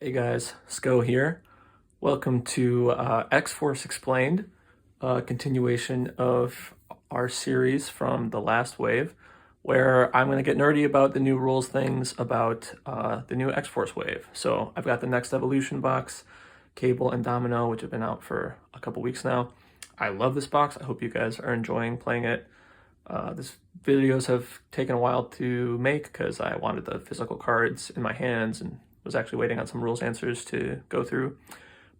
Hey guys, Sko here. Welcome to X-Force Explained, a continuation of our series from the last wave, where I'm going to get nerdy about the new rules things about the new X-Force wave. So I've got the Next Evolution box, Cable and Domino, which have been out for a couple weeks now. I love this box. I hope you guys are enjoying playing it. These videos have taken a while to make because I wanted the physical cards in my hands and was actually waiting on some rules answers to go through.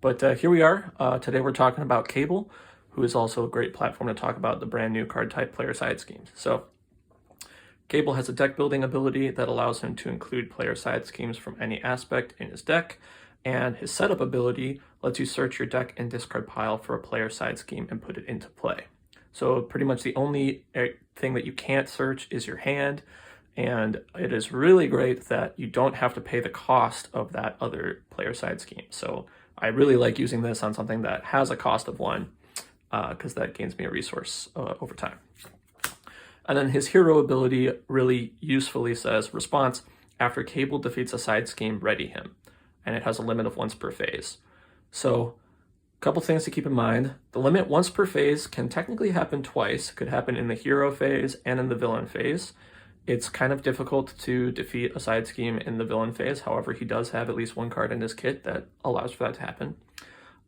But here we are. Today we're talking about Cable, who is also a great platform to talk about the brand new card type player side schemes. So Cable has a deck building ability that allows him to include player side schemes from any aspect in his deck, and his setup ability lets you search your deck and discard pile for a player side scheme and put it into play. So pretty much the only thing that you can't search is your hand, and it is really great that you don't have to pay the cost of that other player side scheme. So I really like using this on something that has a cost of one, because that gains me a resource over time. And then his hero ability really usefully says, response, after Cable defeats a side scheme, ready him. And it has a limit of once per phase. So a couple things to keep in mind. The limit once per phase can technically happen twice. It could happen in the hero phase and in the villain phase. It's kind of difficult to defeat a side scheme in the villain phase. However, he does have at least one card in his kit that allows for that to happen.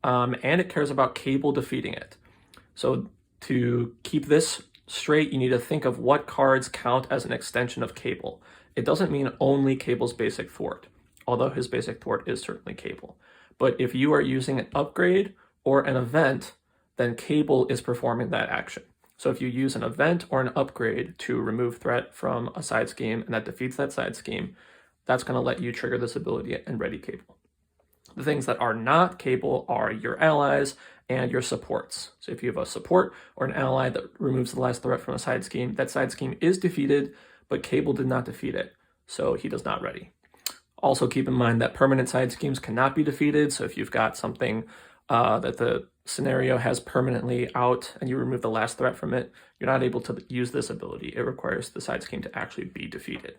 And it cares about Cable defeating it. So to keep this straight, you need to think of what cards count as an extension of Cable. It doesn't mean only Cable's basic thwart, although his basic thwart is certainly Cable. But if you are using an upgrade or an event, then Cable is performing that action. So if you use an event or an upgrade to remove threat from a side scheme and that defeats that side scheme, that's going to let you trigger this ability and ready Cable. The things that are not Cable are your allies and your supports. So if you have a support or an ally that removes the last threat from a side scheme, that side scheme is defeated, but Cable did not defeat it, so he does not ready. Also keep in mind that permanent side schemes cannot be defeated, so if you've got something that the scenario has permanently out and you remove the last threat from it, you're not able to use this ability. It requires the side scheme to actually be defeated.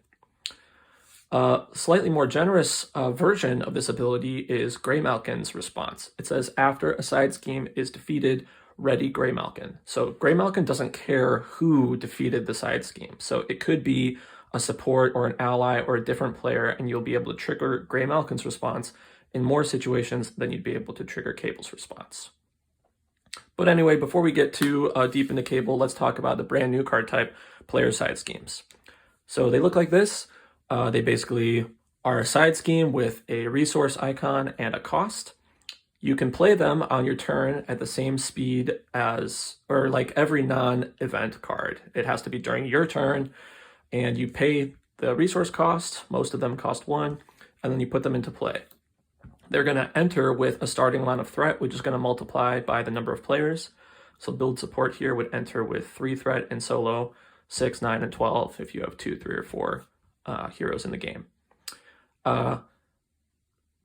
Slightly more generous version of this ability is Gray Malkin's response. It says, after a side scheme is defeated, ready Gray Malkin. So Gray Malkin doesn't care who defeated the side scheme. So it could be a support or an ally or a different player, and you'll be able to trigger Gray Malkin's response in more situations than you'd be able to trigger Cable's response. But anyway, before we get too deep into Cable, let's talk about the brand new card type player side schemes. So they look like this. They basically are a side scheme with a resource icon and a cost. You can play them on your turn at the same speed as, or like every non-event card. It has to be during your turn, and you pay the resource cost. Most of them cost 1, and then you put them into play. They're going to enter with a starting amount of threat, which is going to multiply by the number of players. So build support here would enter with 3 threat in solo, 6, 9, and 12 if you have 2, 3, or 4 heroes in the game.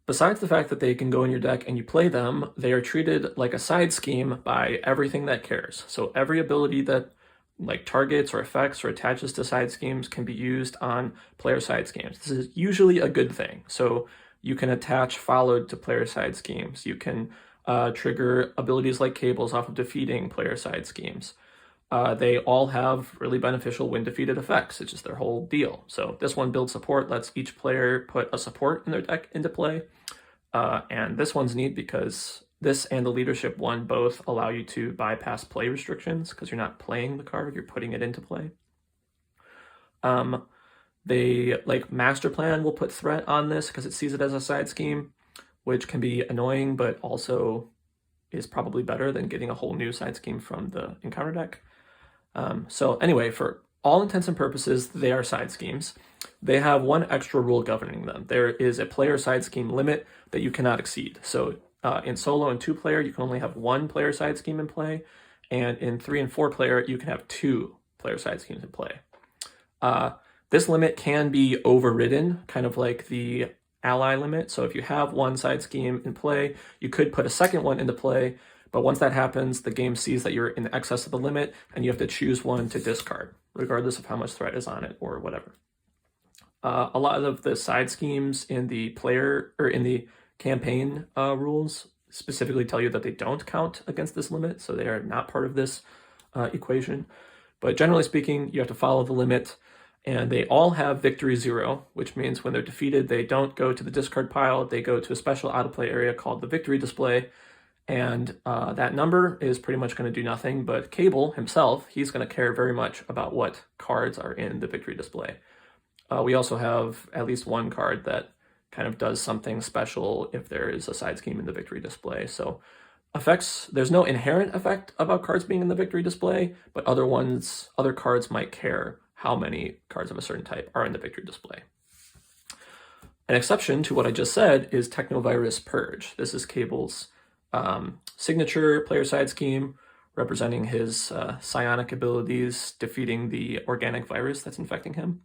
Besides the fact that they can go in your deck and you play them, they are treated like a side scheme by everything that cares. So every ability that like targets or affects or attaches to side schemes can be used on player side schemes. This is usually a good thing. So you can attach followed to player side schemes. You can trigger abilities like Cables off of defeating player side schemes. They all have really beneficial when defeated effects. It's just their whole deal. So this one, build support, lets each player put a support in their deck into play. And this one's neat because this and the leadership one both allow you to bypass play restrictions because you're not playing the card, you're putting it into play. They, like Master Plan, will put threat on this because it sees it as a side scheme, which can be annoying, but also is probably better than getting a whole new side scheme from the encounter deck. So anyway, for all intents and purposes, they are side schemes. They have one extra rule governing them. There is a player side scheme limit that you cannot exceed. So in solo and 2-player, you can only have 1 player side scheme in play, and in 3 and 4-player, you can have 2 player side schemes in play. This limit can be overridden, kind of like the ally limit. So if you have 1 side scheme in play, you could put a second one into play, but once that happens, the game sees that you're in excess of the limit, and you have to choose one to discard, regardless of how much threat is on it or whatever. A lot of the side schemes in the player, or in the campaign rules specifically tell you that they don't count against this limit, so they are not part of this equation. But generally speaking, you have to follow the limit, and they all have victory 0, which means when they're defeated, they don't go to the discard pile, they go to a special out-of-play area called the victory display, and that number is pretty much going to do nothing, but Cable himself, he's going to care very much about what cards are in the victory display. We also have at least one card that kind of does something special if there is a side scheme in the victory display. So effects, there's no inherent effect about cards being in the victory display, but other cards might care how many cards of a certain type are in the victory display. An exception to what I just said is Technovirus Purge. This is Cable's signature player side scheme, representing his psionic abilities, defeating the organic virus that's infecting him.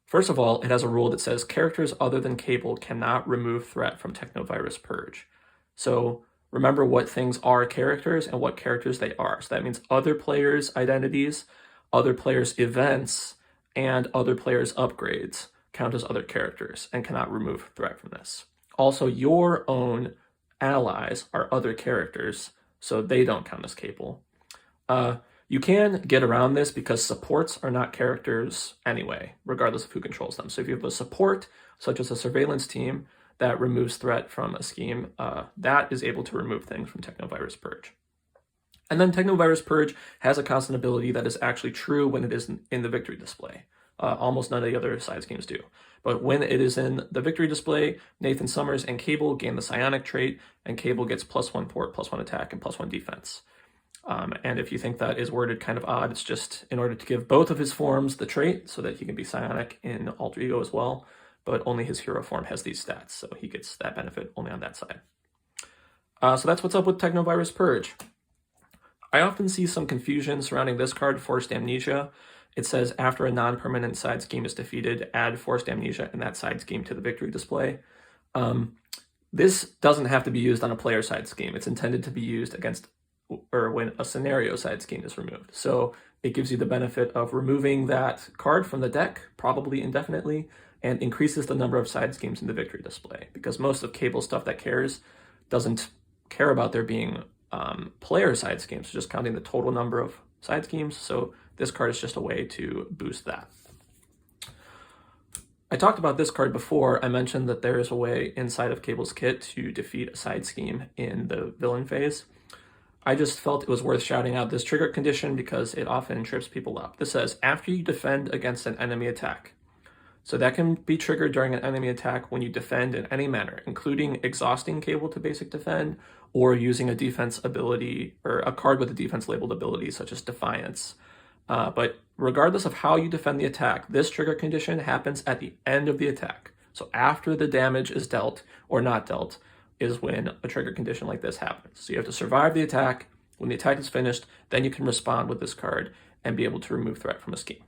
First of all, it has a rule that says characters other than Cable cannot remove threat from Technovirus Purge. So remember what things are characters and what characters they are. So that means other players' identities, other players' events, and other players' upgrades count as other characters and cannot remove threat from this. Also, your own allies are other characters, so they don't count as Cable. You can get around this because supports are not characters anyway, regardless of who controls them. So if you have a support, such as a surveillance team, that removes threat from a scheme, that is able to remove things from Technovirus Purge. And then Technovirus Purge has a constant ability that is actually true when it is in the victory display. Almost none of the other side schemes do. But when it is in the victory display, Nathan Summers and Cable gain the psionic trait, and Cable gets +1 port, +1 attack, and +1 defense. And if you think that is worded kind of odd, it's just in order to give both of his forms the trait so that he can be psionic in alter ego as well, but only his hero form has these stats, so he gets that benefit only on that side. So that's what's up with Technovirus Purge. I often see some confusion surrounding this card, Forced Amnesia. It says after a non-permanent side scheme is defeated, add Forced Amnesia and that side scheme to the victory display. This doesn't have to be used on a player side scheme. It's intended to be used against or when a scenario side scheme is removed. So it gives you the benefit of removing that card from the deck, probably indefinitely, and increases the number of side schemes in the victory display, because most of Cable's stuff that cares doesn't care about there being player side schemes, just counting the total number of side schemes. So this card is just a way to boost that. I talked about this card before. I mentioned that there is a way inside of Cable's kit to defeat a side scheme in the villain phase. I just felt it was worth shouting out this trigger condition because it often trips people up. This says, after you defend against an enemy attack. So that can be triggered during an enemy attack when you defend in any manner, including exhausting Cable to basic defend, or using a defense ability, or a card with a defense labeled ability, such as Defiance. But regardless of how you defend the attack, this trigger condition happens at the end of the attack. So after the damage is dealt, or not dealt, is when a trigger condition like this happens. So you have to survive the attack. When the attack is finished, then you can respond with this card and be able to remove threat from a scheme.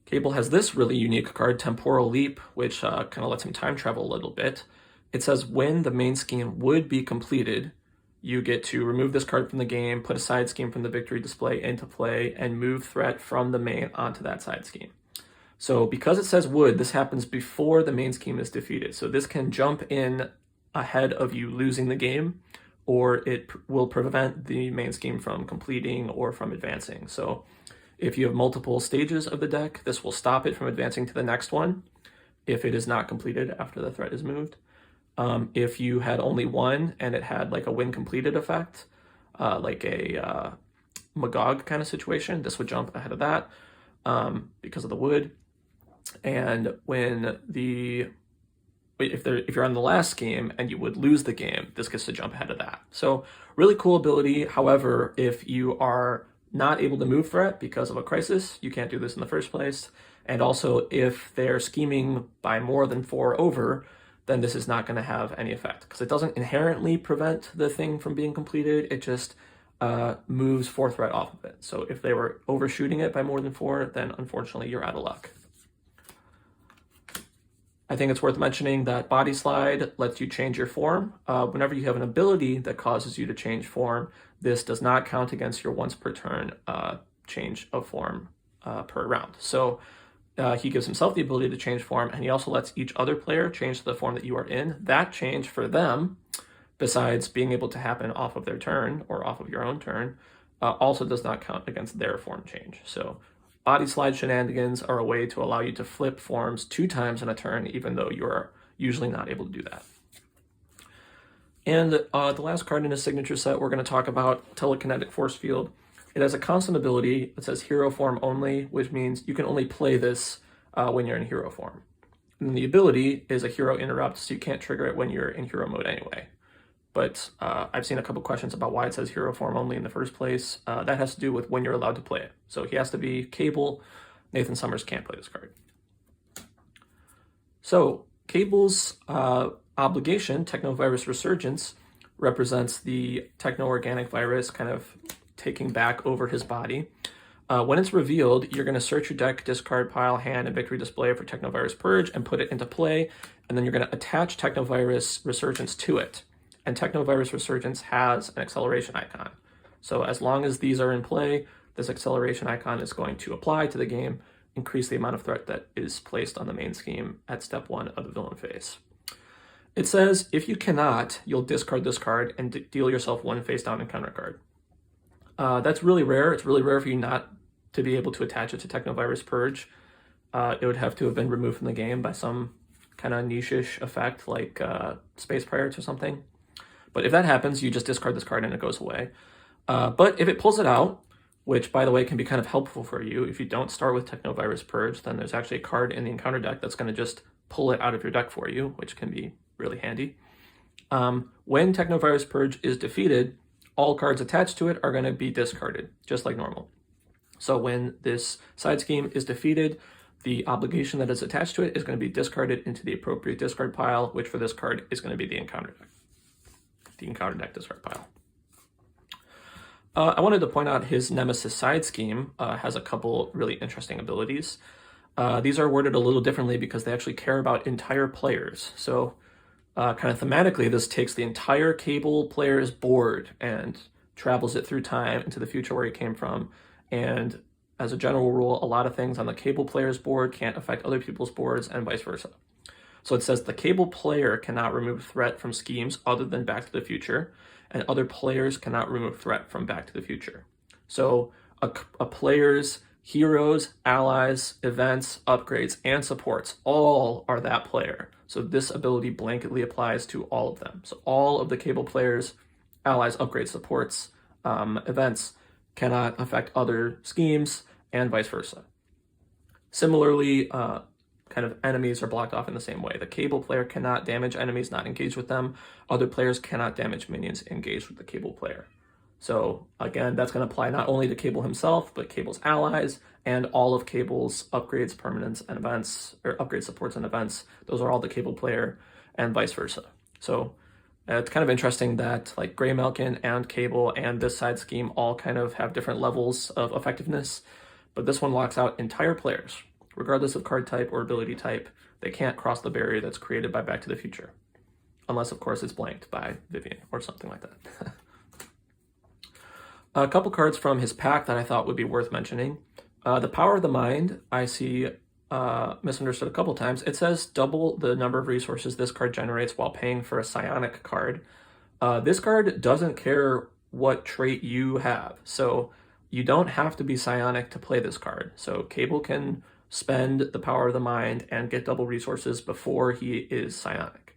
Cable has this really unique card, Temporal Leap, which kind of lets him time travel a little bit. It says when the main scheme would be completed, you get to remove this card from the game, put a side scheme from the victory display into play, and move threat from the main onto that side scheme. So because it says would, this happens before the main scheme is defeated. So this can jump in ahead of you losing the game, or it will prevent the main scheme from completing or from advancing. So if you have multiple stages of the deck, this will stop it from advancing to the next one if it is not completed after the threat is moved. If you had only one and it had like a win completed effect, like a MaGog kind of situation, this would jump ahead of that because of the wood. And when if you're on the last scheme and you would lose the game, this gets to jump ahead of that. So really cool ability. However, if you are not able to move threat because of a crisis, you can't do this in the first place. And also if they're scheming by more than 4 over, then this is not going to have any effect because it doesn't inherently prevent the thing from being completed. It just moves 4 threat off of it. So if they were overshooting it by more than 4, then unfortunately you're out of luck. I think it's worth mentioning that Body Slide lets you change your form. Whenever you have an ability that causes you to change form, this does not count against your once per turn change of form per round. So he gives himself the ability to change form, and he also lets each other player change to the form that you are in. That change for them, besides being able to happen off of their turn or off of your own turn, also does not count against their form change. So body slide shenanigans are a way to allow you to flip forms 2 times in a turn, even though you're usually not able to do that. And the last card in his signature set, we're going to talk about Telekinetic Force Field. It has a constant ability that says hero form only, which means you can only play this when you're in hero form. And the ability is a hero interrupt, so you can't trigger it when you're in hero mode anyway. But I've seen a couple questions about why it says hero form only in the first place. That has to do with when you're allowed to play it. So he has to be Cable. Nathan Summers can't play this card. So Cable's obligation, Technovirus Resurgence, represents the techno-organic virus kind of taking back over his body. When it's revealed, you're going to search your deck, discard pile, hand, and victory display for Technovirus Purge and put it into play, and then you're going to attach Technovirus Resurgence to it. And Technovirus Resurgence has an acceleration icon. So as long as these are in play, this acceleration icon is going to apply to the game, increase the amount of threat that is placed on the main scheme at step 1 of the villain phase. It says, if you cannot, you'll discard this card and deal yourself 1 face down encounter card. That's really rare. It's really rare for you not to be able to attach it to Technovirus Purge. It would have to have been removed from the game by some kind of niche-ish effect like Space Pirates or something. But if that happens, you just discard this card and it goes away. But if it pulls it out, which, by the way, can be kind of helpful for you, if you don't start with Technovirus Purge, then there's actually a card in the encounter deck that's going to just pull it out of your deck for you, which can be really handy. When Technovirus Purge is defeated, all cards attached to it are going to be discarded, just like normal. So when this side scheme is defeated, the obligation that is attached to it is going to be discarded into the appropriate discard pile, which for this card is going to be the encounter deck. The encounter deck discard pile. I wanted to point out his Nemesis side scheme has a couple really interesting abilities. These are worded a little differently because they actually care about entire players. So kind of thematically, this takes the entire Cable player's board and travels it through time into the future where he came from. And as a general rule, a lot of things on the Cable player's board can't affect other people's boards and vice versa. So it says the Cable player cannot remove threat from schemes other than Back to the Future, and other players cannot remove threat from Back to the Future. So a player's heroes, allies, events, upgrades, and supports all are that player. So this ability blanketly applies to all of them. So all of the Cable players, allies, upgrades, supports, events cannot affect other schemes and vice versa. Similarly, kind of enemies are blocked off in the same way. The Cable player cannot damage enemies not engaged with them. Other players cannot damage minions engaged with the Cable player. So again, that's going to apply not only to Cable himself, but Cable's allies and all of Cable's upgrades, permanents, and events, or upgrade supports and events. Those are all the Cable player and vice versa. So it's kind of interesting that like Gray Malkin and Cable and this side scheme all kind of have different levels of effectiveness, but this one locks out entire players. Regardless of card type or ability type, they can't cross the barrier that's created by Back to the Future. Unless, of course, it's blanked by Vivian or something like that. A couple cards from his pack that I thought would be worth mentioning. The Power of the Mind, I see misunderstood a couple times. It says double the number of resources this card generates while paying for a psionic card. This card doesn't care what trait you have. So you don't have to be psionic to play this card. So Cable can spend the Power of the Mind and get double resources before he is psionic.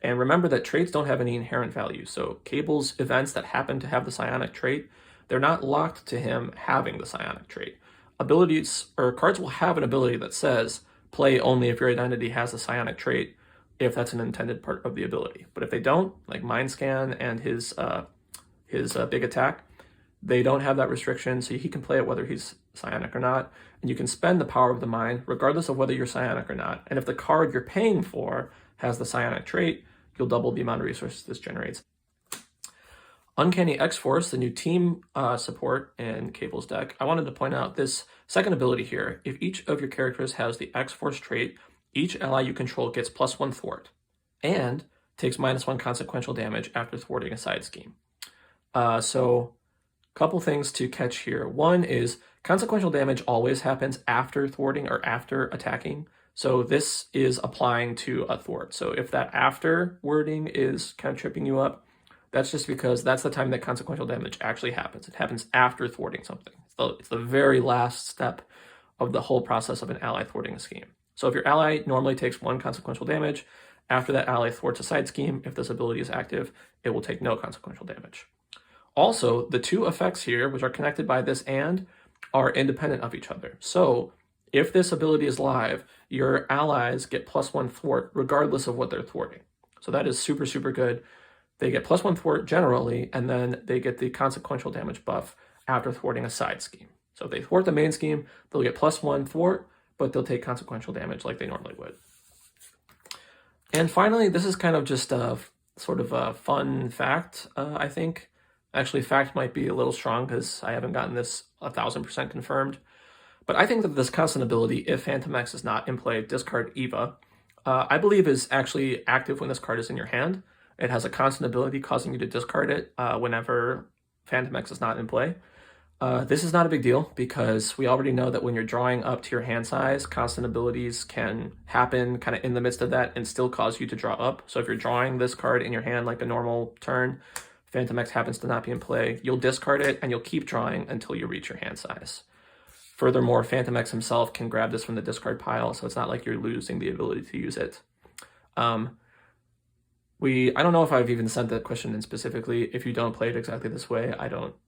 And remember that traits don't have any inherent value. So Cable's events that happen to have the psionic trait, they're not locked to him having the psionic trait. Abilities or cards will have an ability that says play only if your identity has a psionic trait, if that's an intended part of the ability. But if they don't, like Mind Scan and his big attack, they don't have that restriction, so he can play it whether he's psionic or not, and you can spend the Power of the Mind regardless of whether you're psionic or not. And if the card you're paying for has the psionic trait, you'll double the amount of resources this generates. Uncanny X-Force, the new team support in Cable's deck. I wanted to point out this second ability here. If each of your characters has the X-Force trait, each ally you control gets +1 thwart and takes -1 consequential damage after thwarting a side scheme. So couple things to catch here. One is Consequential damage always happens after thwarting or after attacking. So this is applying to a thwart. So if that after wording is kind of tripping you up, that's just because that's the time that consequential damage actually happens. It happens after thwarting something. It's the very last step of the whole process of an ally thwarting a scheme. So if your ally normally takes 1 consequential damage, after that ally thwarts a side scheme, if this ability is active, it will take no consequential damage. Also, the 2 effects here, which are connected by this and, are independent of each other. So if this ability is live, your allies get +1 thwart regardless of what they're thwarting. So that is super, super good. They get +1 thwart generally, and then they get the consequential damage buff after thwarting a side scheme. So if they thwart the main scheme, they'll get +1 thwart, but they'll take consequential damage like they normally would. And finally, this is kind of just a sort of a fun fact, I think. Actually, fact might be a little strong because I haven't gotten this 1000% confirmed. But I think that this constant ability, if Phantom X is not in play, discard Eva, I believe is actually active when this card is in your hand. It has a constant ability causing you to discard it whenever Phantom X is not in play. This is not a big deal because we already know that when you're drawing up to your hand size, constant abilities can happen kind of in the midst of that and still cause you to draw up. So if you're drawing this card in your hand like a normal turn, Phantom X happens to not be in play, you'll discard it and you'll keep drawing until you reach your hand size. Furthermore, Phantom X himself can grab this from the discard pile, so it's not like you're losing the ability to use it. I don't know if I've even sent that question in specifically. If you don't play it exactly this way,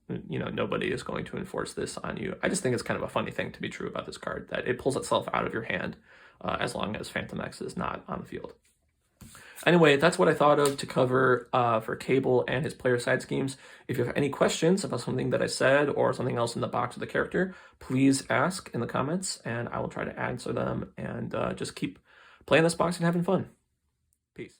nobody is going to enforce this on you. I just think it's kind of a funny thing to be true about this card, that it pulls itself out of your hand as long as Phantom X is not on the field. Anyway, that's what I thought of to cover for Cable and his player side schemes. If you have any questions about something that I said or something else in the box of the character, please ask in the comments and I will try to answer them and just keep playing this box and having fun. Peace.